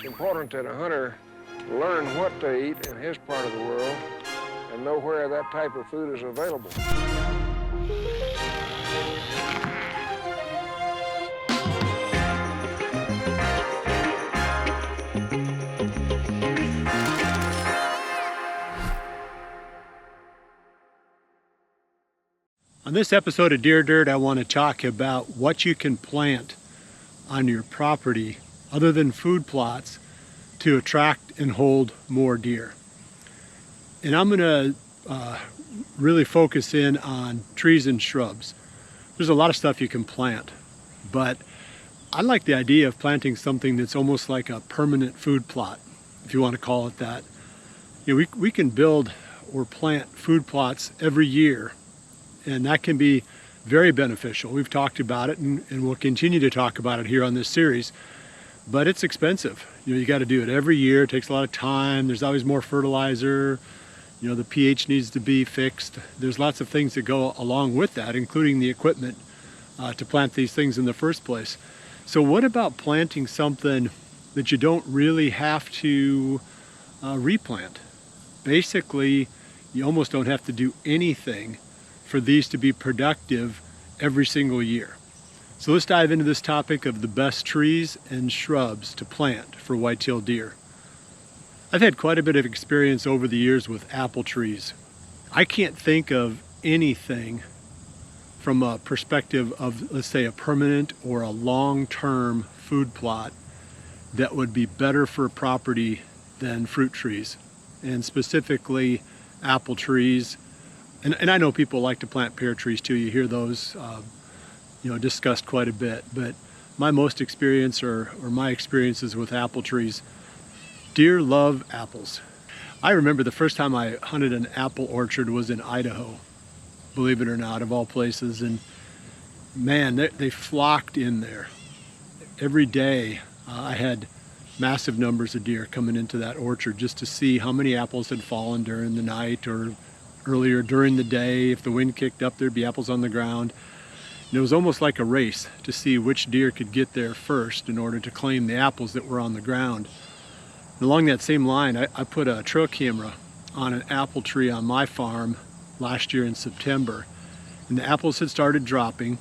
important that a hunter learn what to eat in his part of the world and know where that type of food is available. On this episode of Deer Dirt, I want to talk about what you can plant on your property other than food plots to attract and hold more deer. And I'm going to really focus in on trees and shrubs. There's a lot of stuff you can plant, but I like the idea of planting something that's almost like a permanent food plot, if you want to call it that. You know, we can build or plant food plots every year, and that can be very beneficial. We've talked about it and we'll continue to talk about it here on this series, but it's expensive. You know, you got to do it every year. It takes a lot of time. There's always more fertilizer. You know, the pH needs to be fixed. There's lots of things that go along with that, including the equipment to plant these things in the first place. So what about planting something that you don't really have to replant? Basically, you almost don't have to do anything for these to be productive every single year. So let's dive into this topic of the best trees and shrubs to plant for whitetail deer. I've had quite a bit of experience over the years with apple trees. I can't think of anything from a perspective of, let's say, a permanent or a long-term food plot that would be better for a property than fruit trees, and specifically apple trees. And I know people like to plant pear trees too. You hear those discussed quite a bit. But my most experience or my experiences with apple trees, deer love apples. I remember the first time I hunted an apple orchard was in Idaho, believe it or not, of all places. And man, they flocked in there. Every day I had massive numbers of deer coming into that orchard just to see how many apples had fallen during the night or earlier during the day. If the wind kicked up, there'd be apples on the ground. And it was almost like a race to see which deer could get there first in order to claim the apples that were on the ground. And along that same line, I put a trail camera on an apple tree on my farm last year in September. And the apples had started dropping.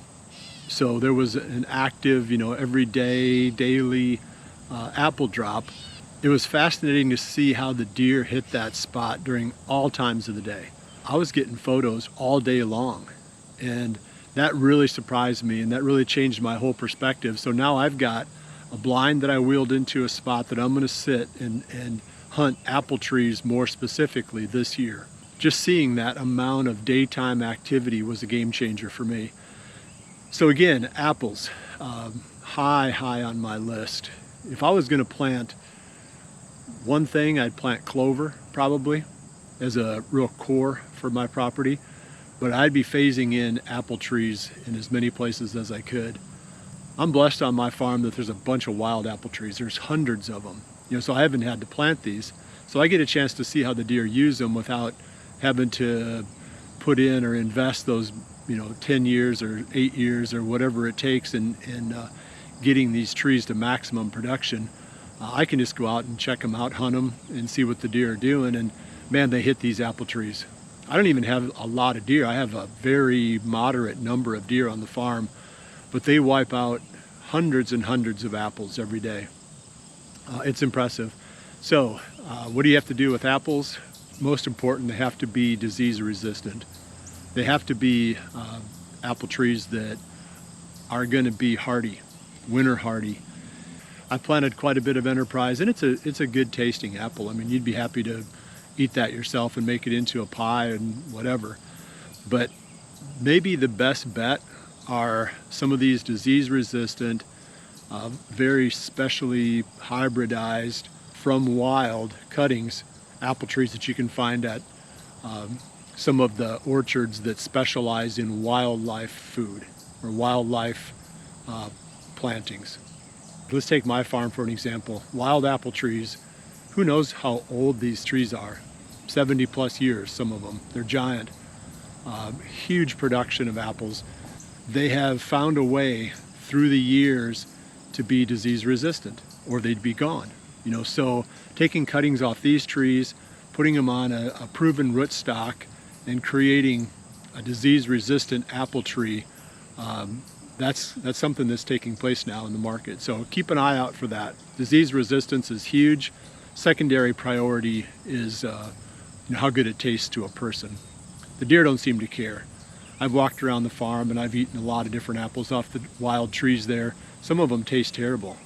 So there was an active, everyday, daily apple drop. It was fascinating to see how the deer hit that spot during all times of the day. I was getting photos all day long, and that really surprised me, and that really changed my whole perspective. So now I've got a blind that I wheeled into a spot that I'm going to sit and hunt apple trees more specifically this year. Just seeing that amount of daytime activity was a game changer for me. So again, apples, high on my list. If I was going to plant one thing, I'd plant clover probably as a real core for my property, but I'd be phasing in apple trees in as many places as I could. I'm blessed on my farm that there's a bunch of wild apple trees. There's hundreds of them, so I haven't had to plant these. So I get a chance to see how the deer use them without having to put in or invest those 10 years or 8 years or whatever it takes in getting these trees to maximum production. I can just go out and check them out, hunt them, and see what the deer are doing, and man, they hit these apple trees. I don't even have a lot of deer. I have a very moderate number of deer on the farm, but they wipe out hundreds and hundreds of apples every day. It's impressive. So what do you have to do with apples? Most important, they have to be disease resistant. They have to be apple trees that are going to be hardy, winter hardy. I planted quite a bit of Enterprise, and it's a good tasting apple. I mean, you'd be happy to eat that yourself and make it into a pie and whatever. But maybe the best bet are some of these disease resistant, very specially hybridized from wild cuttings apple trees that you can find at some of the orchards that specialize in wildlife food or wildlife plantings. Let's take my farm for an example. Wild apple trees, who knows how old these trees are? 70 plus years, some of them. They're giant. Huge production of apples. They have found a way through the years to be disease resistant, or they'd be gone. So taking cuttings off these trees, putting them on a proven rootstock, and creating a disease-resistant apple tree, that's something that's taking place now in the market. So keep an eye out for that. Disease resistance is huge. Secondary priority is how good it tastes to a person. The deer don't seem to care. I've walked around the farm and I've eaten a lot of different apples off the wild trees there. Some of them taste terrible.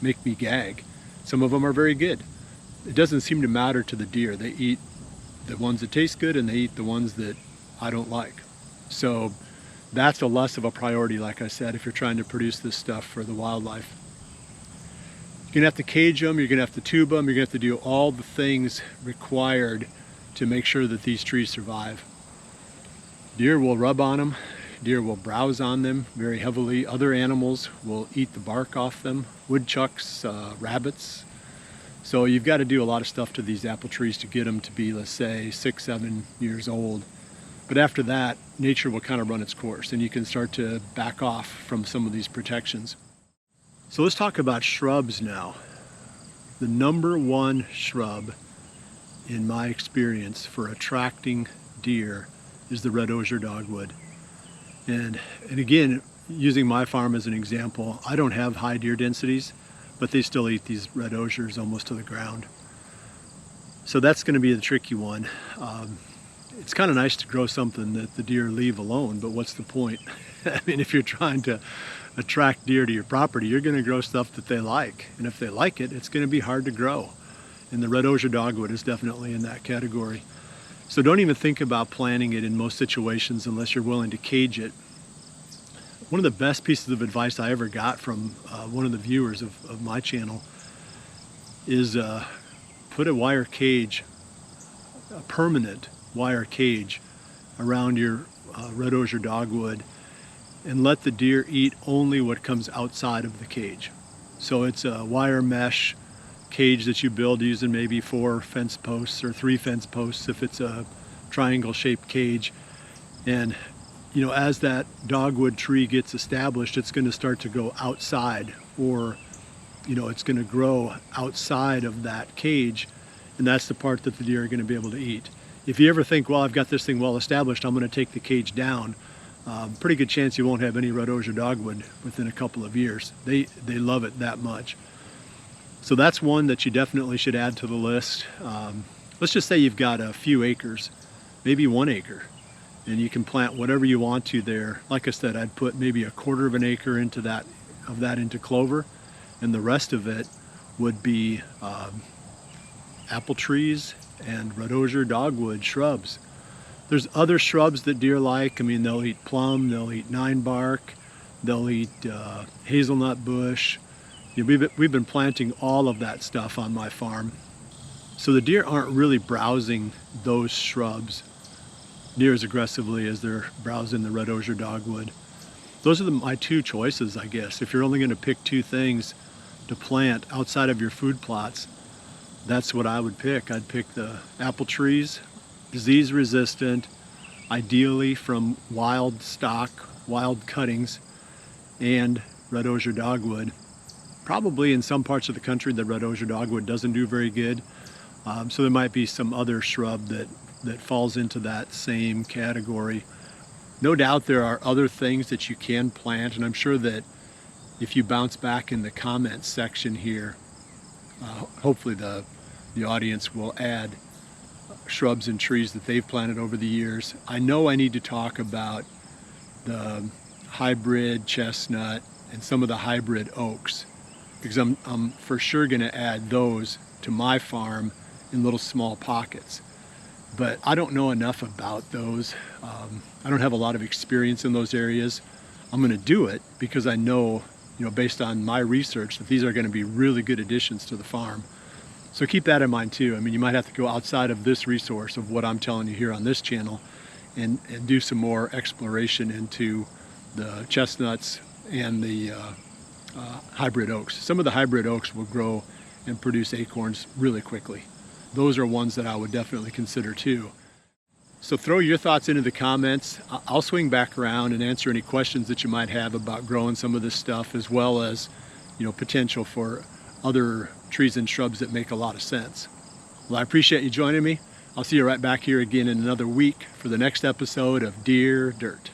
Make me gag. Some of them are very good. It doesn't seem to matter to the deer. They eat the ones that taste good and they eat the ones that I don't like. So that's a less of a priority, like I said, if you're trying to produce this stuff for the wildlife. You're gonna have to cage them, you're gonna have to tube them, you're gonna have to do all the things required to make sure that these trees survive. Deer will rub on them, deer will browse on them very heavily. Other animals will eat the bark off them, woodchucks, rabbits. So you've got to do a lot of stuff to these apple trees to get them to be, let's say, 6, 7 years old. But after that, nature will kind of run its course and you can start to back off from some of these protections. So let's talk about shrubs now. The #1 shrub, in my experience, for attracting deer is the red osier dogwood. And again, using my farm as an example, I don't have high deer densities, but they still eat these red osiers almost to the ground. So that's going to be the tricky one. It's kind of nice to grow something that the deer leave alone, but what's the point? I mean, if you're trying to attract deer to your property, you're going to grow stuff that they like. And if they like it, it's going to be hard to grow. And the red osier dogwood is definitely in that category. So don't even think about planting it in most situations unless you're willing to cage it. One of the best pieces of advice I ever got from one of the viewers of my channel is put a wire cage, a permanent wire cage around your red osier dogwood, and let the deer eat only what comes outside of the cage. So it's a wire mesh cage that you build using maybe 4 fence posts or 3 fence posts if it's a triangle shaped cage. And as that dogwood tree gets established, it's going to start to go outside, or it's going to grow outside of that cage, and that's the part that the deer are going to be able to eat. If you ever think, well, I've got this thing well established, I'm going to take the cage down, pretty good chance you won't have any red osier dogwood within a couple of years. They love it that much. So that's one that you definitely should add to the list. Let's just say you've got a few acres, maybe 1 acre, and you can plant whatever you want to there. Like I said, I'd put maybe 1/4 of an acre into that into clover, and the rest of it would be apple trees and red osier dogwood shrubs. There's other shrubs that deer like. I mean, they'll eat plum, they'll eat 9-bark, they'll eat hazelnut bush. We've been planting all of that stuff on my farm. So the deer aren't really browsing those shrubs near as aggressively as they're browsing the red osier dogwood. Those are my 2 choices, I guess. If you're only going to pick 2 things to plant outside of your food plots, that's what I would pick. I'd pick the apple trees, disease resistant, ideally from wild stock, wild cuttings, and red osier dogwood. Probably in some parts of the country the red osier dogwood doesn't do very good, so there might be some other shrub that falls into that same category. No doubt there are other things that you can plant, and I'm sure that if you bounce back in the comments section here, hopefully the audience will add shrubs and trees that they've planted over the years. I know I need to talk about the hybrid chestnut and some of the hybrid oaks, because I'm for sure going to add those to my farm in little small pockets. But I don't know enough about those. I don't have a lot of experience in those areas. I'm going to do it because I know, based on my research, that these are going to be really good additions to the farm. So keep that in mind too. I mean, you might have to go outside of this resource of what I'm telling you here on this channel and do some more exploration into the chestnuts and the hybrid oaks. Some of the hybrid oaks will grow and produce acorns really quickly. Those are ones that I would definitely consider too. So throw your thoughts into the comments. I'll swing back around and answer any questions that you might have about growing some of this stuff, as well as potential for other trees and shrubs that make a lot of sense. Well, I appreciate you joining me. I'll see you right back here again in another week for the next episode of Deer Dirt.